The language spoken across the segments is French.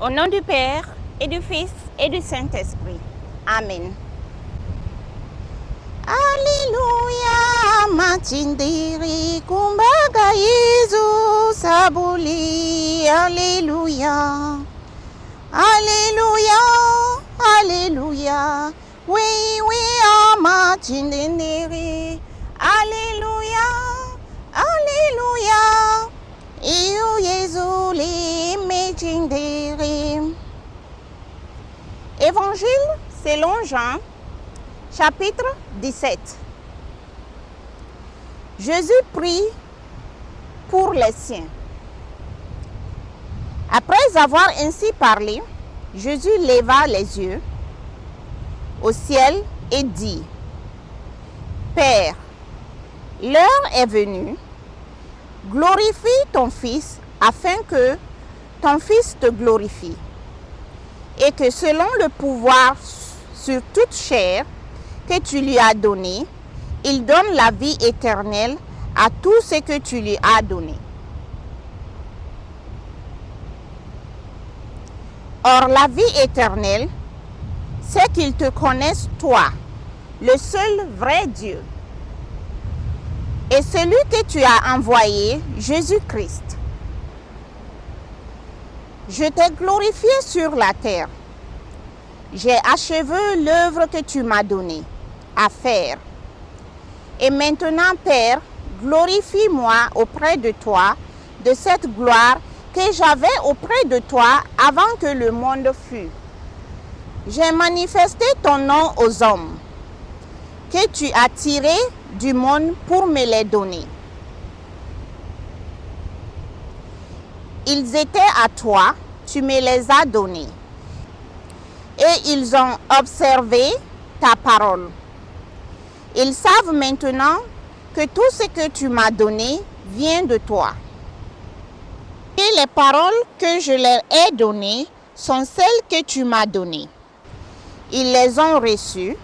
Au nom du Père, et du Fils, et du Saint-Esprit. Amen. Alléluia, matindiri kumbaga Yesu sabuli. Alléluia. Alléluia, Alléluia. Oui, matindiri. Alléluia, Alléluia. Iu Yesu li matindiri. Évangile selon Jean, chapitre 17. Jésus prie pour les siens. Après avoir ainsi parlé, Jésus leva les yeux au ciel et dit: Père, l'heure est venue, glorifie ton Fils afin que ton Fils te glorifie, et que selon le pouvoir sur toute chair que tu lui as donné, il donne la vie éternelle à tout ce que tu lui as donné. Or, la vie éternelle, c'est qu'ils te connaissent, toi, le seul vrai Dieu, et celui que tu as envoyé, Jésus-Christ. Je t'ai glorifié sur la terre. J'ai achevé l'œuvre que tu m'as donnée à faire. Et maintenant, Père, glorifie-moi auprès de toi de cette gloire que j'avais auprès de toi avant que le monde fût. J'ai manifesté ton nom aux hommes, que tu as tirés du monde pour me les donner. Ils étaient à toi, tu me les as donnés, et ils ont observé ta parole. Ils savent maintenant que tout ce que tu m'as donné vient de toi. Et les paroles que je leur ai données sont celles que tu m'as données. Ils les ont reçues.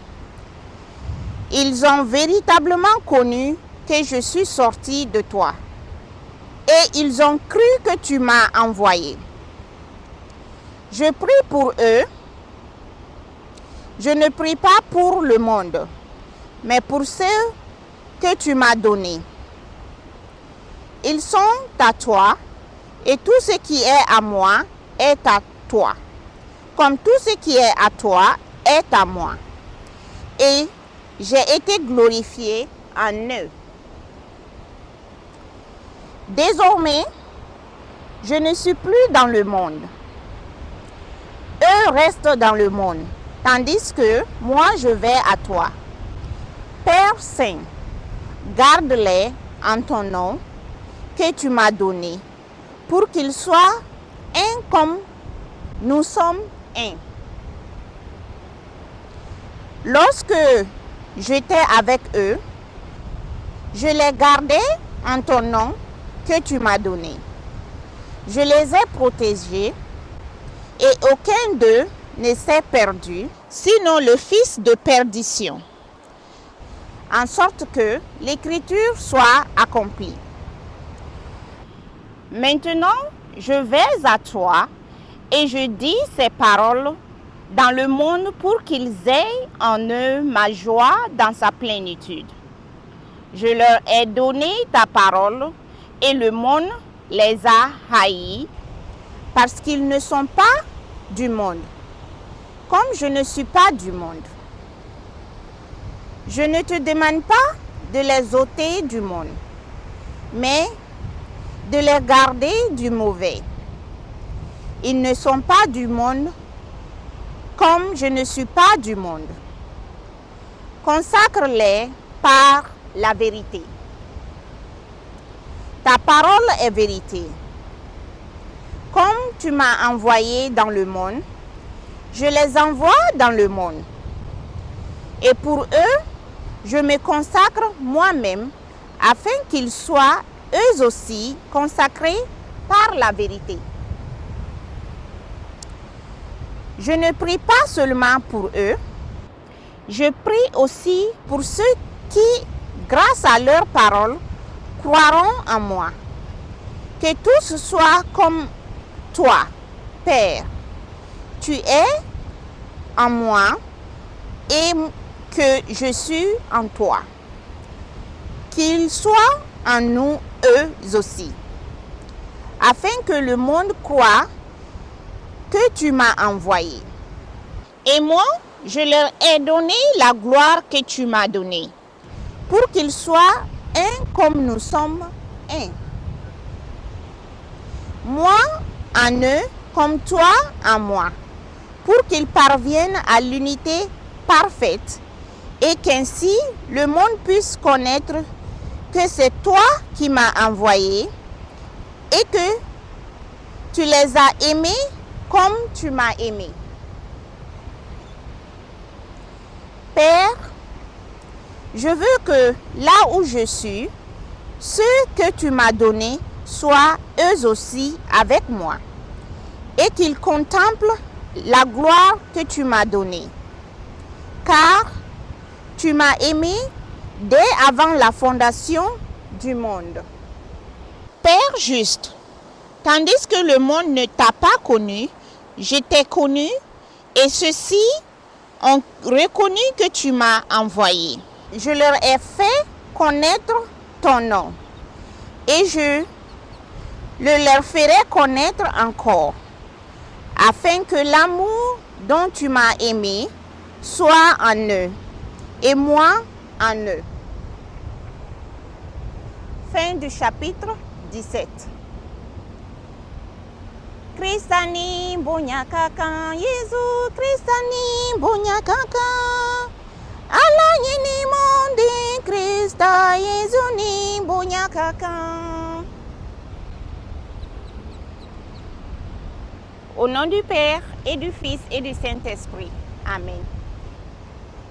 Ils ont véritablement connu que je suis sorti de toi. Et ils ont cru que tu m'as envoyé. Je prie pour eux. Je ne prie pas pour le monde, mais pour ceux que tu m'as donnés. Ils sont à toi, et tout ce qui est à moi est à toi, comme tout ce qui est à toi est à moi. Et j'ai été glorifié en eux. Désormais, je ne suis plus dans le monde. Eux restent dans le monde, tandis que moi je vais à toi. Père Saint, garde-les en ton nom que tu m'as donné, pour qu'ils soient un comme nous sommes un. Lorsque j'étais avec eux, je les gardais en ton nom que tu m'as donné. Je les ai protégés et aucun d'eux ne s'est perdu, sinon le fils de perdition, en sorte que l'écriture soit accomplie. Maintenant, je vais à toi et je dis ces paroles dans le monde pour qu'ils aient en eux ma joie dans sa plénitude. Je leur ai donné ta parole et le monde les a haïs parce qu'ils ne sont pas du monde, comme je ne suis pas du monde. Je ne te demande pas de les ôter du monde, mais de les garder du mauvais. Ils ne sont pas du monde, comme je ne suis pas du monde. Consacre-les par la vérité. Ta parole est vérité. Comme tu m'as envoyé dans le monde, je les envoie dans le monde. Et pour eux, je me consacre moi-même afin qu'ils soient eux aussi consacrés par la vérité. Je ne prie pas seulement pour eux, je prie aussi pour ceux qui, grâce à leur parole, croiront en moi. Que tous soient comme toi, Père, tu es en moi et que je suis en toi. Qu'ils soient en nous eux aussi, afin que le monde croie que tu m'as envoyé. Et moi, je leur ai donné la gloire que tu m'as donnée, pour qu'ils soient un comme nous sommes un. Moi en eux, comme toi en moi, pour qu'ils parviennent à l'unité parfaite et qu'ainsi le monde puisse connaître que c'est toi qui m'as envoyé et que tu les as aimés comme tu m'as aimé. Père, je veux que là où je suis, ceux que tu m'as donnés soient eux aussi avec moi et qu'ils contemplent la gloire que tu m'as donnée. Car tu m'as aimé dès avant la fondation du monde. Père juste, tandis que le monde ne t'a pas connu, je t'ai connu et ceux-ci ont reconnu que tu m'as envoyé. Je leur ai fait connaître ton nom et je le leur ferai connaître encore, afin que l'amour dont tu m'as aimé soit en eux et moi en eux. Fin du chapitre 17. Kristani bonyakaka, Yesu Kristani bonyakaka. Ala yini monde Krista Yesu ni bonyakaka. Au nom du Père et du Fils et du Saint-Esprit. Amen.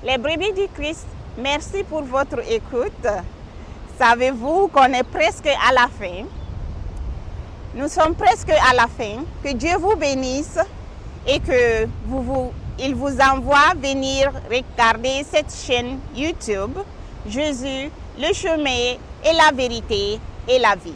Les brebis du Christ, merci pour votre écoute. Savez-vous qu'on est presque à la fin? Nous sommes presque à la fin. Que Dieu vous bénisse et que il vous envoie venir regarder cette chaîne YouTube, Jésus, le chemin et la vérité et la vie.